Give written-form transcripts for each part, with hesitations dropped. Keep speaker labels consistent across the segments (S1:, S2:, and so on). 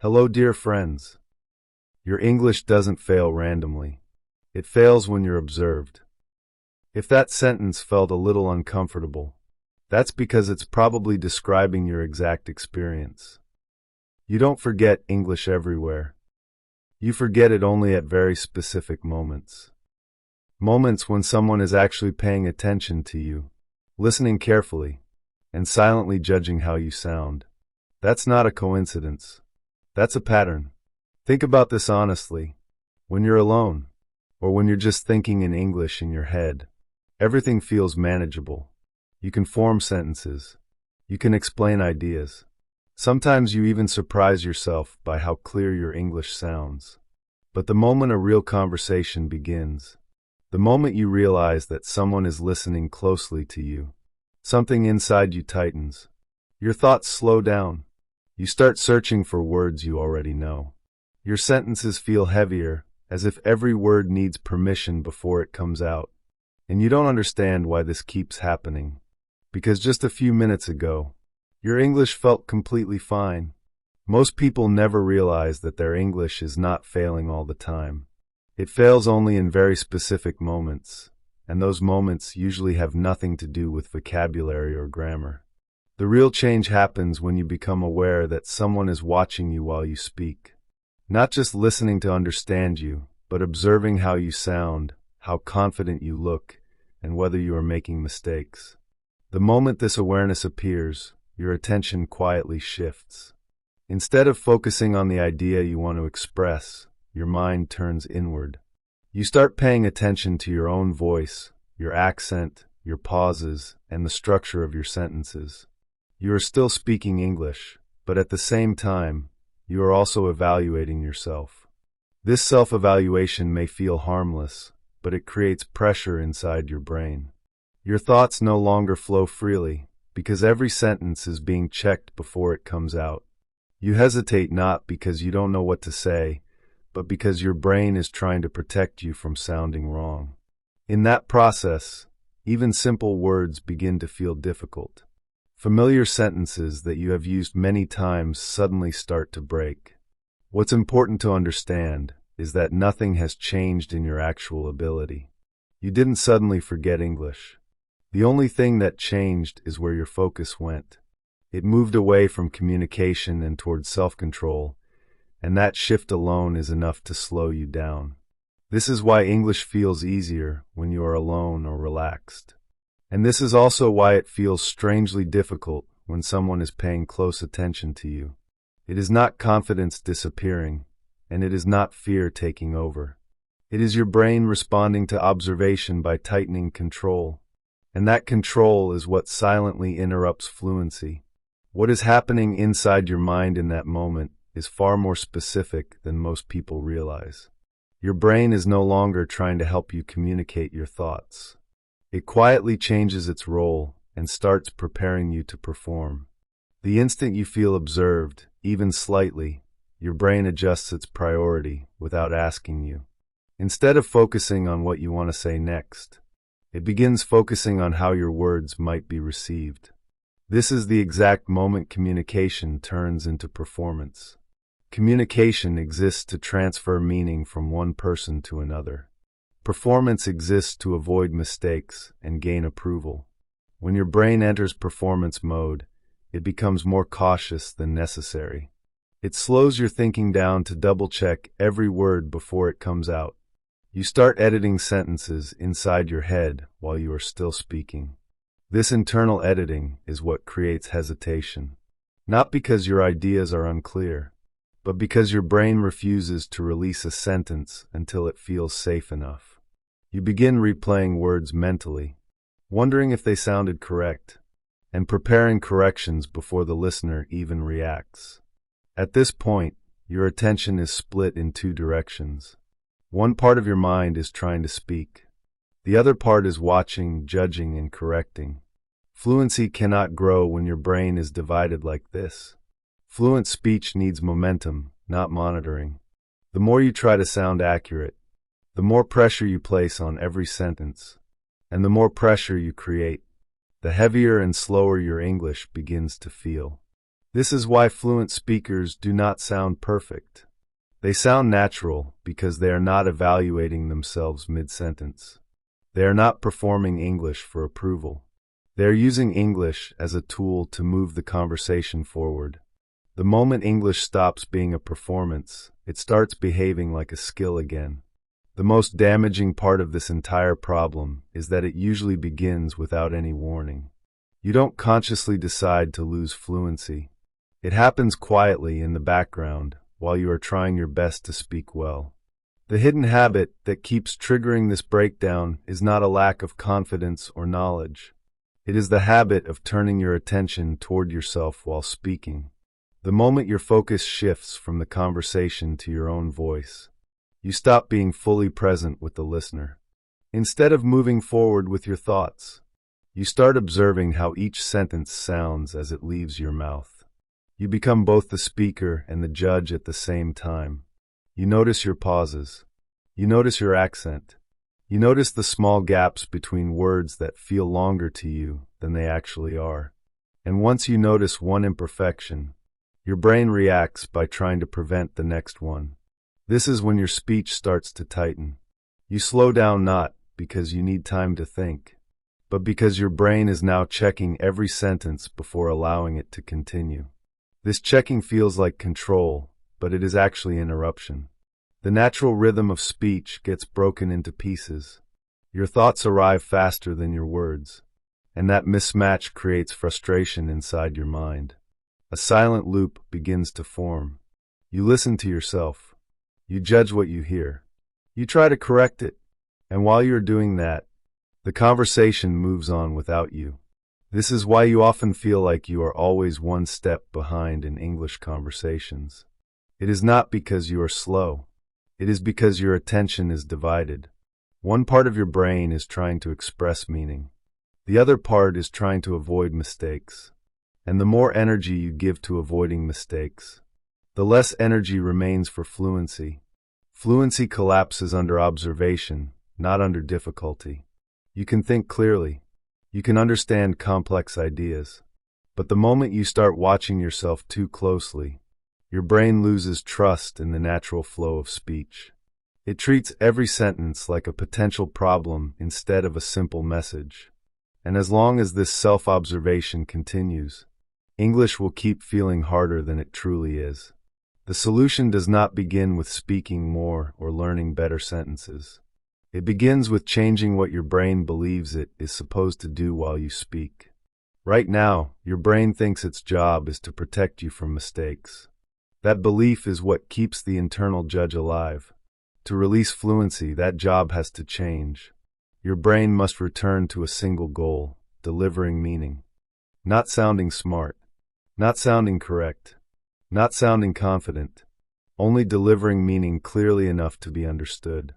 S1: Hello, dear friends. Your English doesn't fail randomly. It fails when you're observed. If that sentence felt a little uncomfortable, that's because it's probably describing your exact experience. You don't forget English everywhere. You forget it only at very specific moments. Moments when someone is actually paying attention to you, listening carefully, and silently judging how you sound. That's not a coincidence. That's a pattern. Think about this honestly. When you're alone, or when you're just thinking in English in your head, everything feels manageable. You can form sentences. You can explain ideas. Sometimes you even surprise yourself by how clear your English sounds. But the moment a real conversation begins, the moment you realize that someone is listening closely to you, something inside you tightens. Your thoughts slow down. You start searching for words you already know. Your sentences feel heavier, as if every word needs permission before it comes out. And you don't understand why this keeps happening. Because just a few minutes ago, your English felt completely fine. Most people never realize that their English is not failing all the time. It fails only in very specific moments, and those moments usually have nothing to do with vocabulary or grammar. The real change happens when you become aware that someone is watching you while you speak. Not just listening to understand you, but observing how you sound, how confident you look, and whether you are making mistakes. The moment this awareness appears, your attention quietly shifts. Instead of focusing on the idea you want to express, your mind turns inward. You start paying attention to your own voice, your accent, your pauses, and the structure of your sentences. You are still speaking English, but at the same time, you are also evaluating yourself. This self-evaluation may feel harmless, but it creates pressure inside your brain. Your thoughts no longer flow freely, because every sentence is being checked before it comes out. You hesitate not because you don't know what to say, but because your brain is trying to protect you from sounding wrong. In that process, even simple words begin to feel difficult. Familiar sentences that you have used many times suddenly start to break. What's important to understand is that nothing has changed in your actual ability. You didn't suddenly forget English. The only thing that changed is where your focus went. It moved away from communication and towards self-control, and that shift alone is enough to slow you down. This is why English feels easier when you are alone or relaxed. And this is also why it feels strangely difficult when someone is paying close attention to you. It is not confidence disappearing, and it is not fear taking over. It is your brain responding to observation by tightening control. And that control is what silently interrupts fluency. What is happening inside your mind in that moment is far more specific than most people realize. Your brain is no longer trying to help you communicate your thoughts. It quietly changes its role and starts preparing you to perform. The instant you feel observed, even slightly, your brain adjusts its priority without asking you. Instead of focusing on what you want to say next, it begins focusing on how your words might be received. This is the exact moment communication turns into performance. Communication exists to transfer meaning from one person to another. Performance exists to avoid mistakes and gain approval. When your brain enters performance mode, it becomes more cautious than necessary. It slows your thinking down to double-check every word before it comes out. You start editing sentences inside your head while you are still speaking. This internal editing is what creates hesitation. Not because your ideas are unclear, but because your brain refuses to release a sentence until it feels safe enough. You begin replaying words mentally, wondering if they sounded correct, and preparing corrections before the listener even reacts. At this point, your attention is split in two directions. One part of your mind is trying to speak. The other part is watching, judging, and correcting. Fluency cannot grow when your brain is divided like this. Fluent speech needs momentum, not monitoring. The more you try to sound accurate, the more pressure you place on every sentence, and the more pressure you create, the heavier and slower your English begins to feel. This is why fluent speakers do not sound perfect. They sound natural because they are not evaluating themselves mid-sentence. They are not performing English for approval. They are using English as a tool to move the conversation forward. The moment English stops being a performance, it starts behaving like a skill again. The most damaging part of this entire problem is that it usually begins without any warning. You don't consciously decide to lose fluency. It happens quietly in the background while you are trying your best to speak well. The hidden habit that keeps triggering this breakdown is not a lack of confidence or knowledge. It is the habit of turning your attention toward yourself while speaking. The moment your focus shifts from the conversation to your own voice, you stop being fully present with the listener. Instead of moving forward with your thoughts, you start observing how each sentence sounds as it leaves your mouth. You become both the speaker and the judge at the same time. You notice your pauses. You notice your accent. You notice the small gaps between words that feel longer to you than they actually are. And once you notice one imperfection, your brain reacts by trying to prevent the next one. This is when your speech starts to tighten. You slow down not because you need time to think, but because your brain is now checking every sentence before allowing it to continue. This checking feels like control, but it is actually interruption. The natural rhythm of speech gets broken into pieces. Your thoughts arrive faster than your words, and that mismatch creates frustration inside your mind. A silent loop begins to form. You listen to yourself. You judge what you hear. You try to correct it, and while you're doing that, the conversation moves on without you. This is why you often feel like you are always one step behind in English conversations. It is not because you are slow. It is because your attention is divided. One part of your brain is trying to express meaning. The other part is trying to avoid mistakes. And the more energy you give to avoiding mistakes, the less energy remains for fluency. Fluency collapses under observation, not under difficulty. You can think clearly. You can understand complex ideas. But the moment you start watching yourself too closely, your brain loses trust in the natural flow of speech. It treats every sentence like a potential problem instead of a simple message. And as long as this self-observation continues, English will keep feeling harder than it truly is. The solution does not begin with speaking more or learning better sentences. It begins with changing what your brain believes it is supposed to do while you speak. Right now, your brain thinks its job is to protect you from mistakes. That belief is what keeps the internal judge alive. To release fluency, that job has to change. Your brain must return to a single goal, delivering meaning. Not sounding smart. Not sounding correct. Not sounding confident. Only delivering meaning clearly enough to be understood.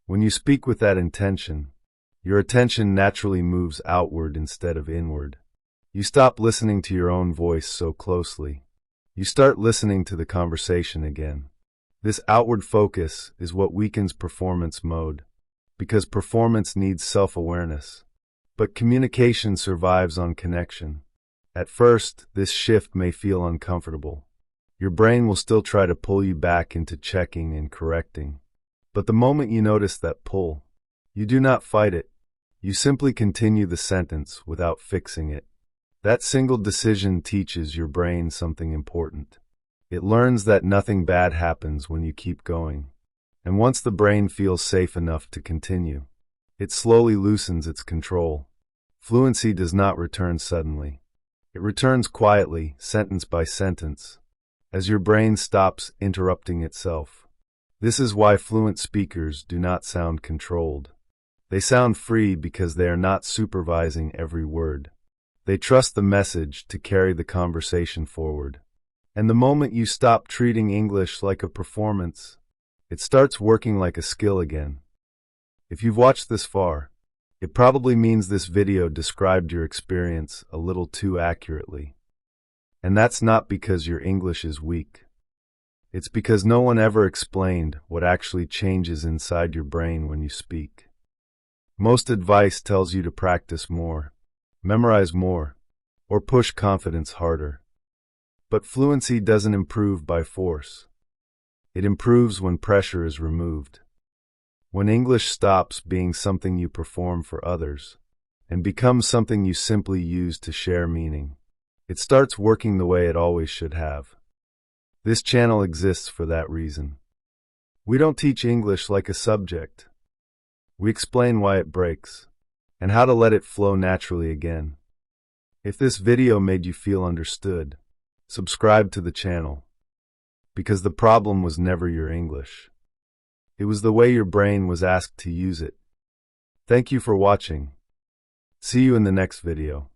S1: When you speak with that intention, your attention naturally moves outward instead of inward. You stop listening to your own voice so closely. You start listening to the conversation again. This outward focus is what weakens performance mode, because performance needs self-awareness. But communication survives on connection. At first, this shift may feel uncomfortable. Your brain will still try to pull you back into checking and correcting. But the moment you notice that pull, you do not fight it. You simply continue the sentence without fixing it. That single decision teaches your brain something important. It learns that nothing bad happens when you keep going. And once the brain feels safe enough to continue, it slowly loosens its control. Fluency does not return suddenly. It returns quietly, sentence by sentence, as your brain stops interrupting itself. This is why fluent speakers do not sound controlled. They sound free because they are not supervising every word. They trust the message to carry the conversation forward. And the moment you stop treating English like a performance, it starts working like a skill again. If you've watched this far, it probably means this video described your experience a little too accurately. And that's not because your English is weak. It's because no one ever explained what actually changes inside your brain when you speak. Most advice tells you to practice more, memorize more, or push confidence harder. But fluency doesn't improve by force. It improves when pressure is removed. When English stops being something you perform for others and becomes something you simply use to share meaning, it starts working the way it always should have. This channel exists for that reason. We don't teach English like a subject. We explain why it breaks and how to let it flow naturally again. If this video made you feel understood, subscribe to the channel, because the problem was never your English. It was the way your brain was asked to use it. Thank you for watching. See you in the next video.